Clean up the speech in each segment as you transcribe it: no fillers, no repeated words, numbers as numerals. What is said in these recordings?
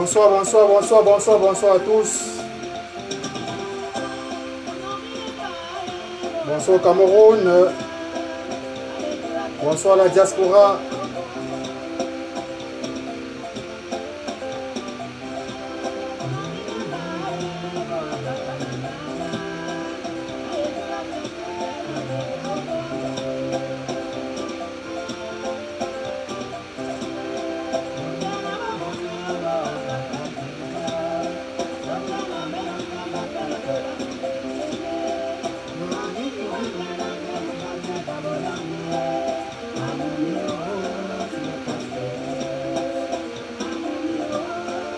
Bonsoir, bonsoir, bonsoir, bonsoir, bonsoir à tous. Bonsoir au Cameroun. Bonsoir la diaspora.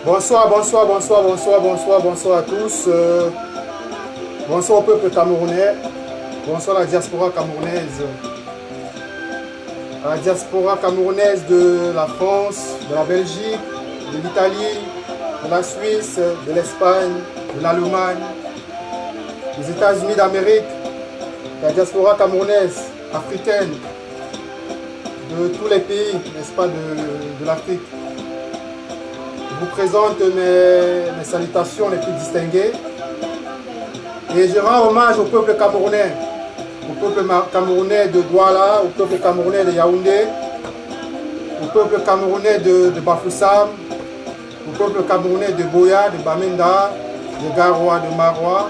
Bonsoir, bonsoir, bonsoir, bonsoir, bonsoir, bonsoir à tous. Bonsoir au peuple camerounais. Bonsoir la diaspora camerounaise. La diaspora camerounaise de la France, de la Belgique, de l'Italie, de la Suisse, de l'Espagne, de l'Allemagne, des États-Unis d'Amérique, la diaspora camerounaise, africaine, de tous les pays, n'est-ce pas, de l'Afrique. Je vous présente mes salutations les plus distinguées et je rends hommage au peuple camerounais, au peuple camerounais de Douala, au peuple camerounais de Yaoundé, au peuple camerounais de Bafoussam, au peuple camerounais de Boya, de Bamenda, de Garoua, de Maroua,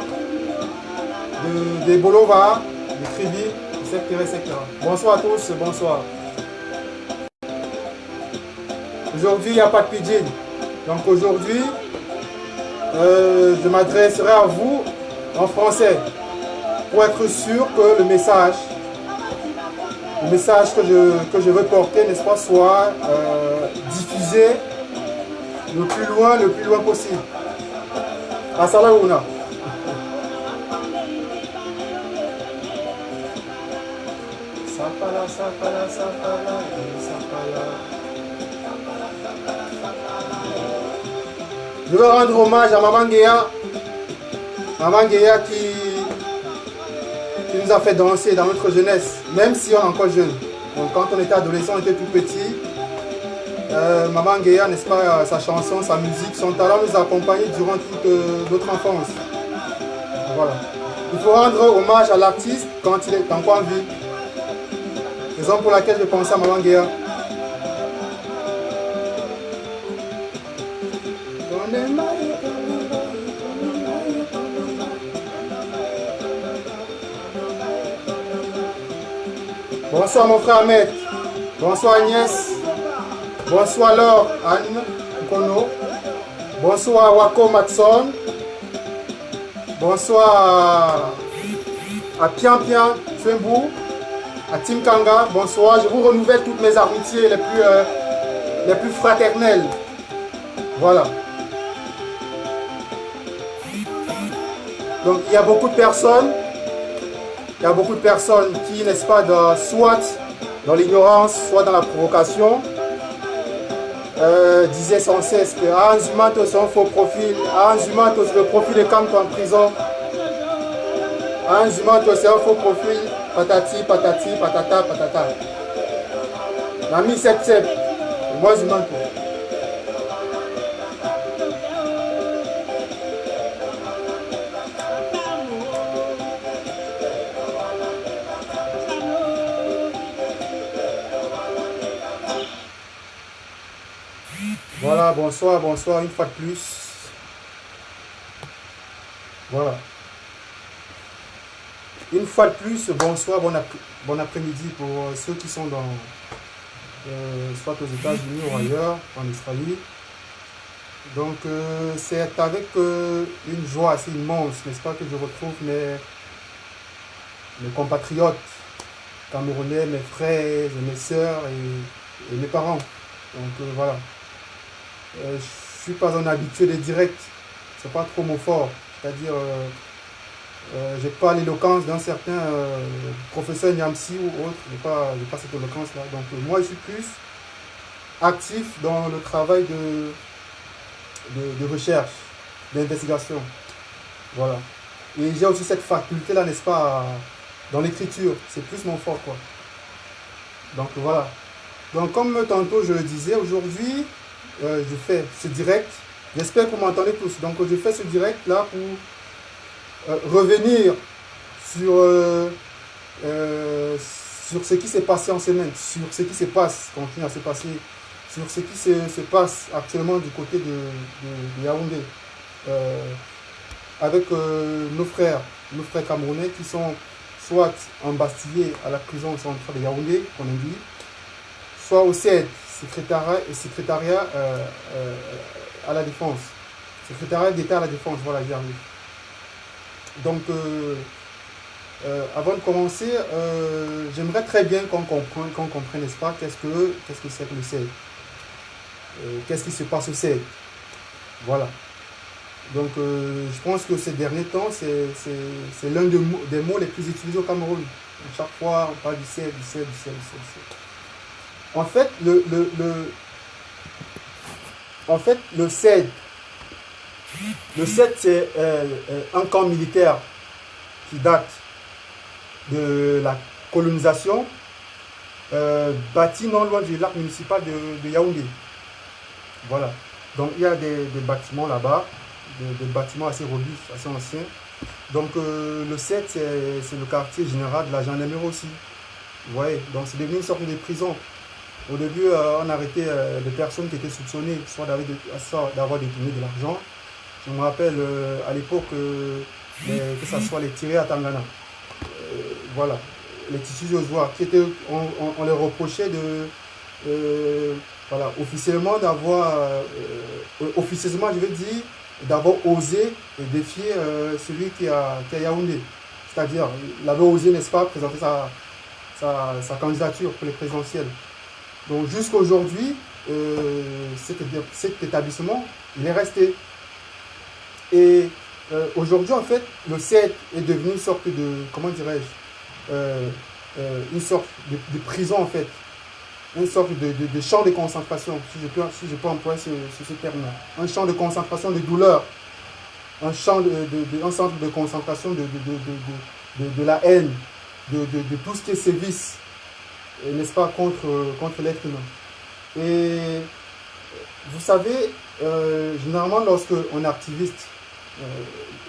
de Bolova, de Tribi, etc. Bonsoir à tous, bonsoir. Aujourd'hui, il n'y a pas de pidgin. Donc aujourd'hui, je m'adresserai à vous en français pour être sûr que le message que je veux porter, n'est-ce pas, soit diffusé le plus loin possible. Assalaouna. Sapala, sapala, sapala, sapala. Je veux rendre hommage à Maman Guéa qui nous a fait danser dans notre jeunesse, même si on est encore jeune. Donc quand on était adolescent, on était tout petit. Maman Guéa, n'est-ce pas, sa chanson, sa musique, son talent nous a accompagnés durant toute notre enfance. Voilà. Il faut rendre hommage à l'artiste quand il est encore en vie. Raison pour laquelle je pense à Maman Guéa. Bonsoir mon frère Ahmed. Bonsoir Agnès. Bonsoir Laure Anne Kono. Bonsoir Wako Matson. Bonsoir à Pian Pian Twembu. À Tim Kanga. Bonsoir. Je vous renouvelle toutes mes amitiés les plus fraternelles. Voilà. Donc il y a beaucoup de personnes qui, n'est-ce pas, soit dans l'ignorance, soit dans la provocation, disaient sans cesse que ah, Zumato c'est un faux profil, ah, Zumato c'est le profil de Camp en prison, ah, Zumato c'est un faux profil, patati, patati, patata, patata. L'ami 7-7, moi Zumato. Voilà, bonsoir, bonsoir, une fois de plus. Voilà. Une fois de plus, bonsoir, bon après-midi pour ceux qui sont dans, soit aux États-Unis ou ailleurs, en Australie. Donc, c'est avec une joie assez immense, n'est-ce pas, que je retrouve mes compatriotes camerounais, mes frères et mes sœurs et mes parents. Donc, voilà. Je ne suis pas un habitué des directs, c'est pas trop mon fort, c'est-à-dire j'ai pas l'éloquence d'un certain professeur Niamsi ou autre, j'ai pas cette éloquence là, donc moi je suis plus actif dans le travail de recherche, d'investigation, voilà, et j'ai aussi cette faculté là, n'est-ce pas, dans l'écriture, c'est plus mon fort quoi, donc voilà, donc comme tantôt je le disais, aujourd'hui je fais ce direct J'espère que vous m'entendez tous. Donc je fais ce direct là pour revenir sur, sur ce qui s'est passé en semaine, sur ce qui se passe, continue à se passer, sur ce qui se passe actuellement du côté de Yaoundé, avec nos frères camerounais qui sont soit embastillés à la prison centrale de Yaoundé, comme on dit, soit au CED, secrétariat à la défense, secrétariat d'État à la défense, voilà, j'y arrive. Donc, avant de commencer, j'aimerais très bien qu'on comprenne, n'est-ce pas, qu'est-ce que c'est que le CED, qu'est-ce qui se passe au CED, voilà. Donc, je pense que ces derniers temps, c'est l'un des mots les plus utilisés au Cameroun. À chaque fois, on parle du CED, du CED, du CED, du CED. En fait, le CED, c'est un camp militaire qui date de la colonisation, bâti non loin du lac municipal de Yaoundé. Voilà. Donc, il y a des bâtiments là-bas, des bâtiments assez robustes, assez anciens. Donc, le CED, c'est le quartier général de la gendarmerie aussi. Vous voyez, donc c'est devenu une sorte de prison. Au début, on arrêtait des personnes qui étaient soupçonnées soit d'avoir détourné de l'argent. Je me rappelle à l'époque que ce soit les tirés à Tangana. Voilà, les tissus Joshua, on les reprochait voilà, officiellement officieusement, je veux dire, d'avoir osé défier celui qui a Yaoundé. C'est-à-dire, il avait osé, n'est-ce pas, présenter sa candidature pour les présidentielles. Donc jusqu'à aujourd'hui, cet établissement, il est resté. Et aujourd'hui, en fait, le CED est devenu une sorte de, comment dirais-je, une sorte de prison, en fait. Une sorte de champ de concentration, si je peux employer ce terme-là. Un champ de concentration de douleur. Un centre de concentration de la haine, de tout ce qui est sévice, n'est-ce pas, contre l'être humain. Et vous savez, généralement lorsqu'on est activiste,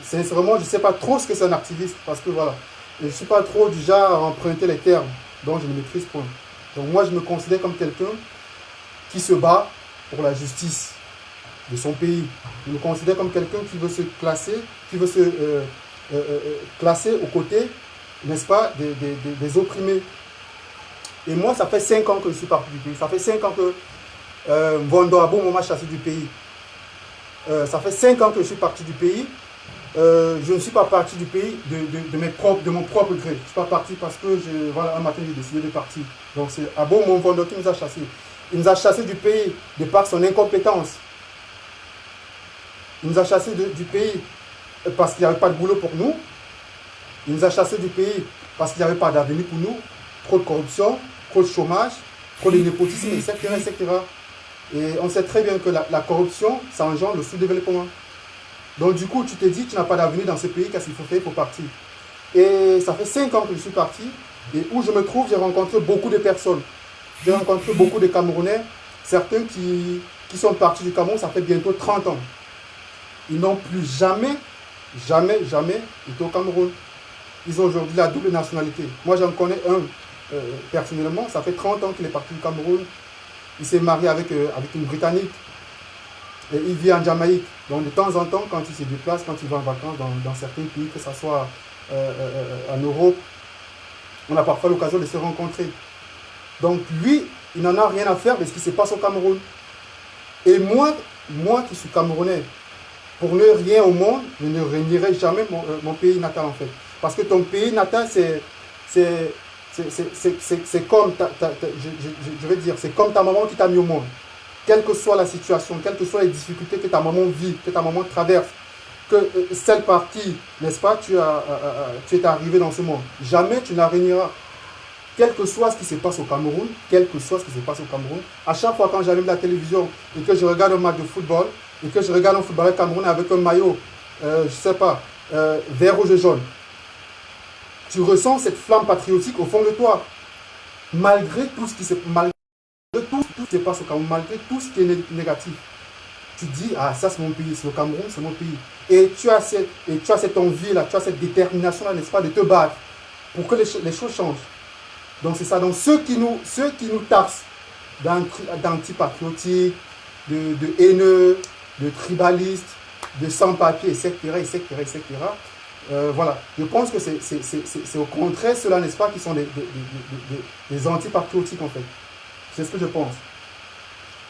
sincèrement, je ne sais pas trop ce que c'est un activiste, parce que voilà, je ne suis pas trop du genre à emprunter les termes dont je ne maîtrise point. Donc moi, je me considère comme quelqu'un qui se bat pour la justice de son pays. Je me considère comme quelqu'un qui veut se classer, classer aux côtés, n'est-ce pas, des opprimés. Et moi, ça fait 5 ans que je suis parti du pays. Ça fait 5 ans que Mvondo Abo m'a chassé du pays. Ça fait 5 ans que je suis parti du pays. Je ne suis pas parti du pays de mon propre gré. Je ne suis pas parti parce que voilà, un matin j'ai décidé de partir. Donc c'est Abo Mvondo qui nous a chassés. Il nous a chassés du pays de par son incompétence. Il nous a chassés du pays parce qu'il n'y avait pas de boulot pour nous. Il nous a chassés du pays parce qu'il n'y avait pas d'avenir pour nous. Trop de corruption, trop de chômage, trop de népotisme, etc., etc. Et on sait très bien que la corruption, ça engendre le sous-développement. Donc du coup, tu te dis que tu n'as pas d'avenir dans ce pays, qu'est-ce qu'il faut faire pour partir. Et ça fait 5 ans que je suis parti. Et où je me trouve, j'ai rencontré beaucoup de personnes. J'ai rencontré beaucoup de Camerounais. Certains qui sont partis du Cameroun, ça fait bientôt 30 ans. Ils n'ont plus jamais été au Cameroun. Ils ont aujourd'hui la double nationalité. Moi, j'en connais un personnellement. Ça fait 30 ans qu'il est parti du Cameroun. Il s'est marié avec une Britannique. Et il vit en Jamaïque. Donc, de temps en temps, quand il se déplace, quand il va en vacances dans certains pays, que ce soit en Europe, on a parfois l'occasion de se rencontrer. Donc, lui, il n'en a rien à faire de ce qui se passe au Cameroun. Et moi qui suis Camerounais, pour ne rien au monde, je ne réunirai jamais mon pays natal, en fait. Parce que ton pays natal, c'est comme, je vais dire, c'est comme ta maman qui t'a mis au monde. Quelle que soit la situation, quelles que soient les difficultés que ta maman vit, que ta maman traverse, que celle par qui, n'est-ce pas, tu es arrivé dans ce monde. Jamais tu n'en réuniras. Quel que soit ce qui se passe au Cameroun, à chaque fois quand j'allume la télévision et que je regarde un match de football, et que je regarde un footballeur camerounais avec un maillot, je ne sais pas, vert, rouge et jaune, tu ressens cette flamme patriotique au fond de toi. Malgré tout ce qui se passe au Cameroun, malgré tout ce qui est négatif. tu dis, ah, ça c'est mon pays, c'est le Cameroun, c'est mon pays. Et tu as cette envie-là, tu as cette détermination-là, n'est-ce pas, de te battre pour que les choses changent. Donc c'est ça. Donc ceux qui nous taxent d'antipatriotiques, de haineux, de tribalistes, de sans-papiers, etc., etc., etc., voilà. Je pense que c'est au contraire cela, n'est-ce pas, qui sont des antipatriotiques en fait. C'est ce que je pense.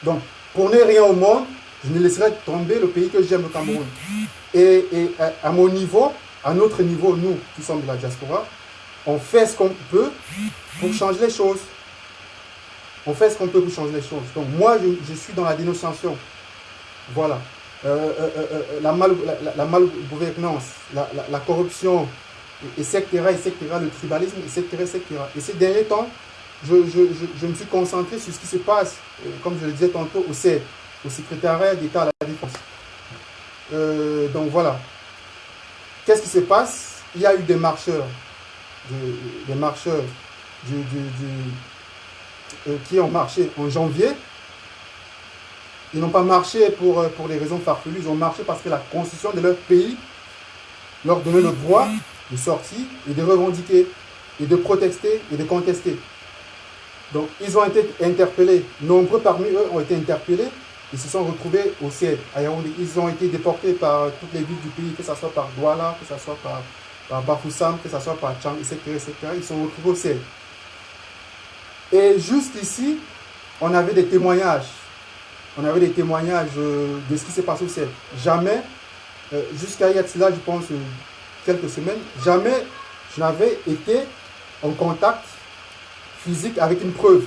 Donc, pour ne rien au monde, je ne laisserai tomber le pays que j'aime, le Cameroun. Et à mon niveau, à notre niveau, nous qui sommes de la diaspora, on fait ce qu'on peut pour changer les choses. On fait ce qu'on peut pour changer les choses. Donc moi, je suis dans la dénonciation. Voilà. La malgouvernance, la corruption, etc., etc., le tribalisme, etc., etc. Et ces derniers temps, je me suis concentré sur ce qui se passe, comme je le disais tantôt, au CED, au secrétariat d'État à la Défense. Donc voilà. Qu'est-ce qui se passe? Il y a eu des marcheurs, qui ont marché en janvier. Ils n'ont pas marché pour des raisons farfelues, ils ont marché parce que la constitution de leur pays leur donnait le droit de sortir et de revendiquer, et de protester et de contester. Donc ils ont été interpellés, nombreux parmi eux ont été interpellés, ils se sont retrouvés au CED à Yaoundé. Ils ont été déportés par toutes les villes du pays, que ce soit par Douala, que ce soit par Bafoussam, que ce soit par Tchang, etc., etc. Ils sont retrouvés au CED. Et jusqu'ici, on avait des témoignages. On avait des témoignages de ce qui s'est passé au CED. Jamais, jusqu'à il y a cela, je pense, quelques semaines, jamais je n'avais été en contact physique avec une preuve.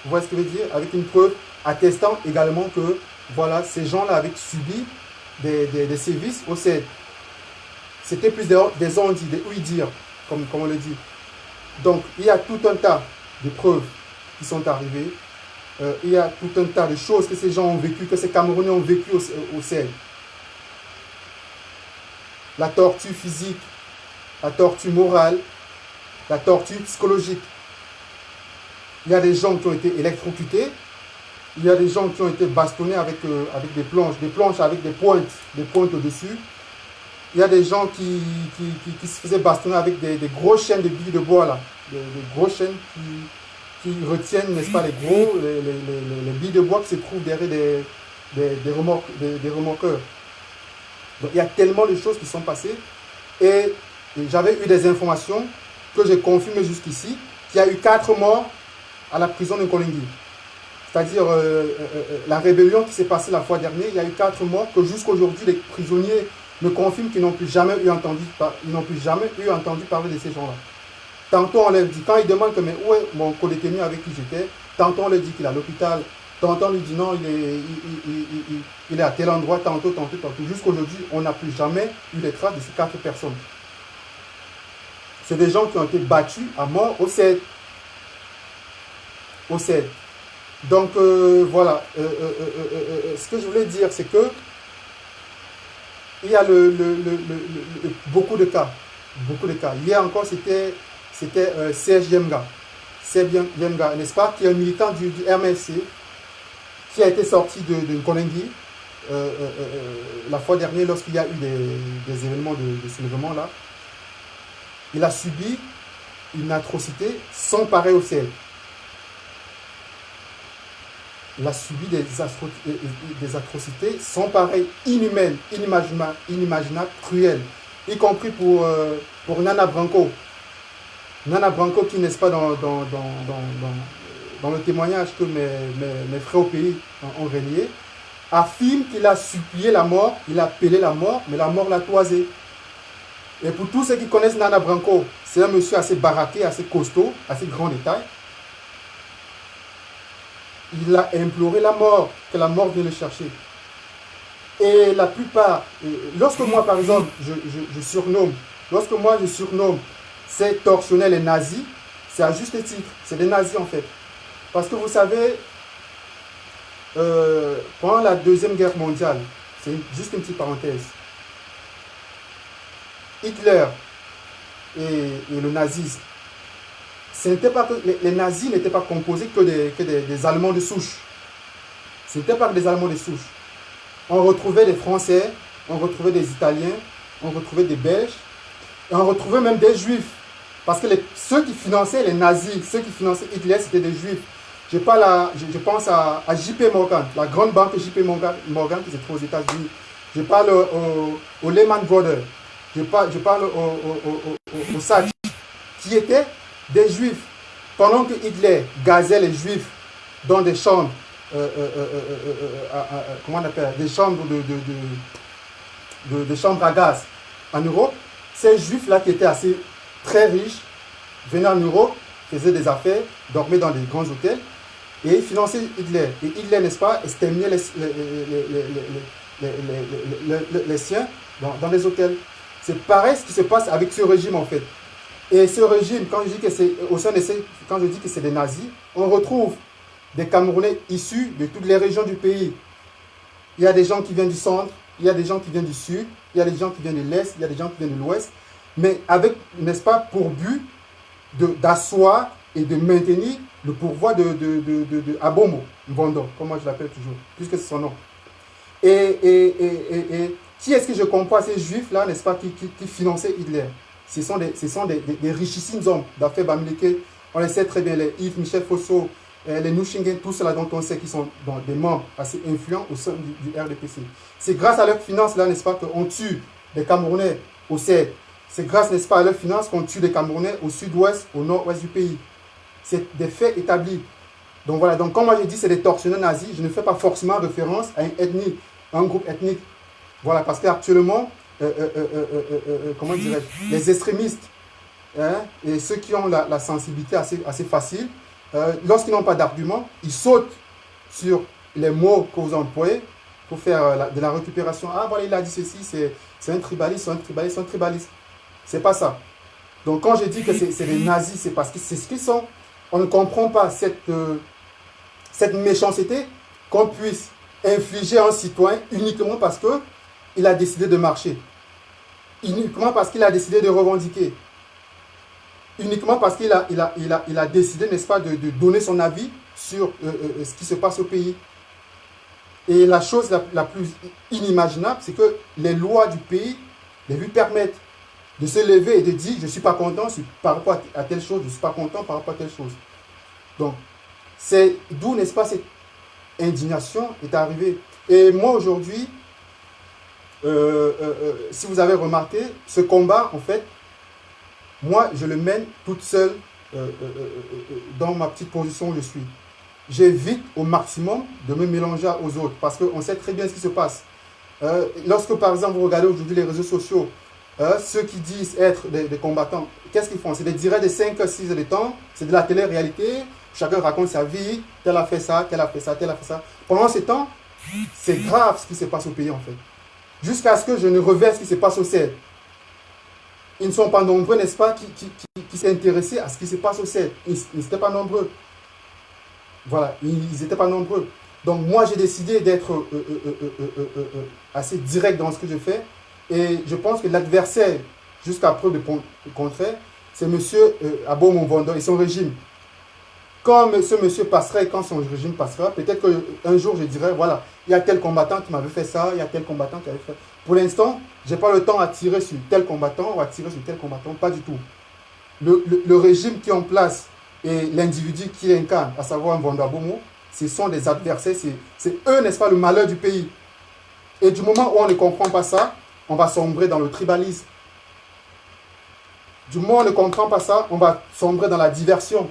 Vous voyez ce que je veux dire? Avec une preuve attestant également que voilà, ces gens-là avaient subi des sévices au CED. C'était plus des on-dit, des oui-dire, comme on le dit. Donc, il y a tout un tas de preuves qui sont arrivées. Il y a tout un tas de choses que ces gens ont vécues, que ces Camerounais ont vécues au CED. La torture physique, la torture morale, la torture psychologique. Il y a des gens qui ont été électrocutés. Il y a des gens qui ont été bastonnés avec des planches avec des pointes au-dessus. Il y a des gens qui se faisaient bastonner avec des grosses chaînes de billes de bois, là. Des grosses chaînes qui retiennent, n'est-ce pas, les billes de bois qui se trouvent derrière des remorqueurs. Donc il y a tellement de choses qui sont passées. Et j'avais eu des informations que j'ai confirmées jusqu'ici, qu'il y a eu 4 morts à la prison de Nkolingui. C'est-à-dire la rébellion qui s'est passée la fois dernière, il y a eu 4 morts que jusqu'à aujourd'hui les prisonniers me confirment qu'ils n'ont plus jamais eu entendu parler de ces gens-là. Tantôt on leur dit, quand ils demandent que mais où est mon co-détenu avec qui j'étais, tantôt on leur dit qu'il est à l'hôpital, tantôt on lui dit non, il est à tel endroit, tantôt. Jusqu'à aujourd'hui, on n'a plus jamais eu les traces de ces 4 personnes. C'est des gens qui ont été battus à mort au CED. Au CED. Donc voilà, ce que je voulais dire, c'est que il y a beaucoup de cas. Hier encore, c'était Serge Yemga, n'est-ce pas, qui est un militant du MSC, qui a été sorti de Nkolingui la fois dernière lorsqu'il y a eu des événements de soulèvement là. Il a subi une atrocité sans pareil au CED. Il a subi des atrocités sans pareil, inhumaines, inimaginables, cruelles, y compris pour Nana Branco. Nana Branco qui, n'est-ce pas, dans le témoignage que mes frères au pays ont relié, affirme qu'il a supplié la mort, il a appelé la mort, mais la mort l'a toisé. Et pour tous ceux qui connaissent Nana Branco, c'est un monsieur assez baraqué, assez costaud, assez grand de taille. Il a imploré la mort, que la mort vienne le chercher. Et la plupart, lorsque moi par exemple, je surnomme ces tortionnaires les nazis, c'est à juste titre, c'est des nazis en fait. Parce que vous savez, pendant la Deuxième Guerre mondiale, c'est juste une petite parenthèse, Hitler et le nazisme, ce n'était pas que les nazis n'étaient pas composés que des Allemands de souche. Ce n'était pas que des Allemands de souche. on retrouvait des Français, on retrouvait des Italiens, on retrouvait des Belges, et on retrouvait même des Juifs. Parce que ceux qui finançaient les nazis, ceux qui finançaient Hitler, c'était des Juifs. Je pense à JP Morgan, la grande banque JP Morgan qui se trouve aux États-Unis. Je parle au Lehman Brothers. Je parle au Sachs, qui étaient des Juifs. Pendant que Hitler gazait les Juifs dans des chambres, comment on appelle, des chambres de chambres à gaz en Europe, ces Juifs-là qui étaient assez très riches venaient en Europe, faisaient des affaires, dormaient dans des grands hôtels et finançaient Hitler. Et Hitler, n'est-ce pas, exterminait les siens dans les hôtels. C'est pareil ce qui se passe avec ce régime en fait. Et ce régime, quand je dis que c'est au sein de quand je dis que c'est des nazis, on retrouve des Camerounais issus de toutes les régions du pays. Il y a des gens qui viennent du centre, il y a des gens qui viennent du sud, il y a des gens qui viennent de l'est, il y a des gens qui viennent de l'ouest, mais avec, n'est-ce pas, pour but d'asseoir et de maintenir le pouvoir de Abomo Mvondo, comme moi je l'appelle toujours, puisque c'est son nom. Et qui est-ce que je comprends ces juifs-là, n'est-ce pas, qui finançaient Hitler? Ce sont des richissimes hommes d'affaires bamileke. On les sait très bien, les Yves Michel Fosso, les Nushingen, tous ceux-là dont on sait qu'ils sont des membres assez influents au sein du RDPC. C'est grâce à leurs finances-là, n'est-ce pas, qu'on tue des Camerounais au CED. C'est grâce, n'est-ce pas, à leurs finances qu'on tue des Camerounais au sud-ouest, au nord-ouest du pays. C'est des faits établis. Donc voilà, donc quand moi je dis c'est des tortionnaires nazis, je ne fais pas forcément référence à une ethnie, à un groupe ethnique. Voilà, parce qu'actuellement, comment dirais-je, les extrémistes, hein, et ceux qui ont la sensibilité assez facile, lorsqu'ils n'ont pas d'argument, ils sautent sur les mots que vous employez pour faire de la récupération. Ah voilà, il a dit ceci, c'est un tribaliste, c'est un tribaliste, c'est un tribaliste. C'est pas ça. Donc quand je dis que c'est des nazis, c'est parce que c'est ce qu'ils sont. On ne comprend pas cette méchanceté qu'on puisse infliger à un citoyen uniquement parce qu'il a décidé de marcher. Uniquement parce qu'il a décidé de revendiquer. Uniquement parce qu'il a décidé, n'est-ce pas, de donner son avis sur ce qui se passe au pays. Et la chose la plus inimaginable, c'est que les lois du pays lui permettent de se lever et de dire, je ne suis pas content par rapport à telle chose, je ne suis pas content par rapport à telle chose. Donc, c'est d'où, n'est-ce pas, cette indignation est arrivée. Et moi, aujourd'hui, si vous avez remarqué, ce combat, en fait, moi, je le mène toute seule dans ma petite position où je suis. J'évite au maximum de me mélanger aux autres parce qu'on sait très bien ce qui se passe. Lorsque, par exemple, vous regardez aujourd'hui les réseaux sociaux, ceux qui disent être des combattants, qu'est-ce qu'ils font? C'est des directs de 5-6 heures de temps, c'est de la télé-réalité, chacun raconte sa vie, tel a fait ça, tel a fait ça, tel a fait ça. Pendant ce temps, c'est grave ce qui se passe au pays en fait. Jusqu'à ce que je ne reverse ce qui se passe au CED. Ils ne sont pas nombreux, n'est-ce pas, qui s'est intéressé à ce qui se passe au CED. Ils n'étaient pas nombreux. Voilà, ils n'étaient pas nombreux. Donc moi, j'ai décidé d'être assez direct dans ce que je fais. Et je pense que l'adversaire, jusqu'à preuve de contraire, c'est M. Abomo Mvondo et son régime. Quand ce monsieur passera et quand son régime passera, peut-être qu'un jour je dirai, voilà, il y a tel combattant qui m'avait fait ça, il y a tel combattant qui avait fait. Pour l'instant, je n'ai pas le temps à tirer sur tel combattant ou à tirer sur tel combattant, pas du tout. Le régime qui est en place et l'individu qui incarne, à savoir Mvondo Abomo, ce sont des adversaires, c'est eux, n'est-ce pas, le malheur du pays. Et du moment où on ne comprend pas ça, on va sombrer dans le tribalisme. Du moment où on ne comprend pas ça, on va sombrer dans la diversion.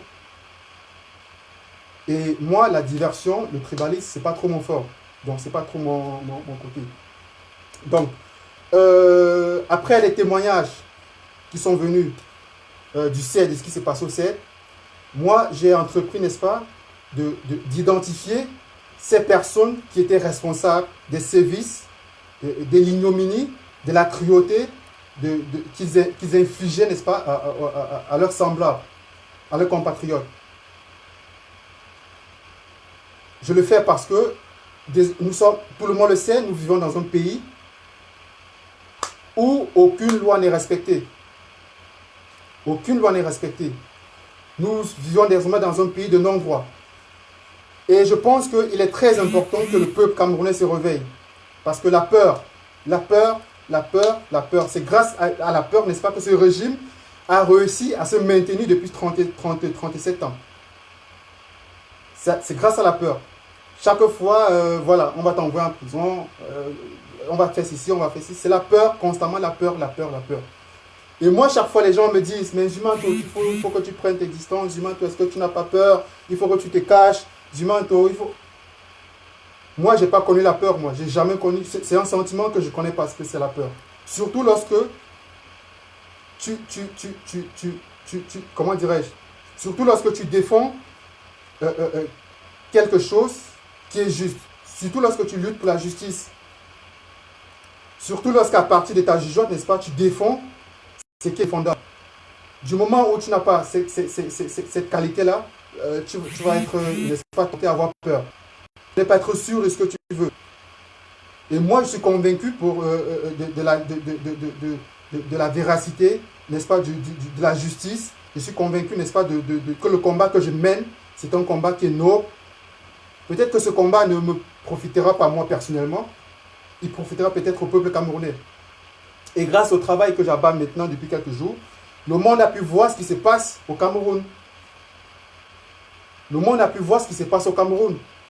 Et moi, la diversion, le tribalisme, ce n'est pas trop mon fort. Donc, ce n'est pas trop mon côté. Donc, après les témoignages qui sont venus du CED, de ce qui s'est passé au CED, moi, j'ai entrepris, n'est-ce pas, d'identifier ces personnes qui étaient responsables des sévices, de l'ignominie, de la cruauté qu'ils infligeaient, n'est-ce pas, à leurs semblables, à leurs compatriotes. Je le fais parce que nous sommes, tout le monde le sait, nous vivons dans un pays où aucune loi n'est respectée. Aucune loi n'est respectée. Nous vivons désormais dans un pays de non-droit. Et je pense qu'il est très important que le peuple camerounais se réveille. Parce que la peur, c'est grâce à la peur, n'est-ce pas, que ce régime a réussi à se maintenir depuis 37 ans. C'est grâce à la peur. Chaque fois, voilà, on va t'envoyer en prison, on va faire ceci, on va faire ceci. C'est la peur, constamment la peur. Et moi, chaque fois, les gens me disent, mais Zimanto, il faut que tu prennes tes distances. Zimanto, est-ce que tu n'as pas peur? Il faut que tu te caches. Zimanto, il faut... Moi, je n'ai pas connu la peur, moi. J'ai jamais connu... C'est un sentiment que je ne connais pas, ce que c'est la peur. Surtout lorsque comment dirais-je? Surtout lorsque tu défends quelque chose qui est juste. Surtout lorsque tu luttes pour la justice. Surtout lorsqu'à partir de ta jugeote, n'est-ce pas, tu défends ce qui est fondable. Du moment où tu n'as pas cette qualité-là, tu vas être, n'est-ce pas, tenté à avoir peur. Tu n'es pas être sûr de ce que tu veux. Et moi, je suis convaincu de la véracité, n'est-ce pas, de la justice. Je suis convaincu, n'est-ce pas, que le combat que je mène, c'est un combat qui est noble. Peut-être que ce combat ne me profitera pas moi personnellement, il profitera peut-être au peuple camerounais. Et grâce au travail que j'abats maintenant depuis quelques jours, le monde a pu voir ce qui se passe au Cameroun. Le monde a pu voir ce qui se passe au Cameroun.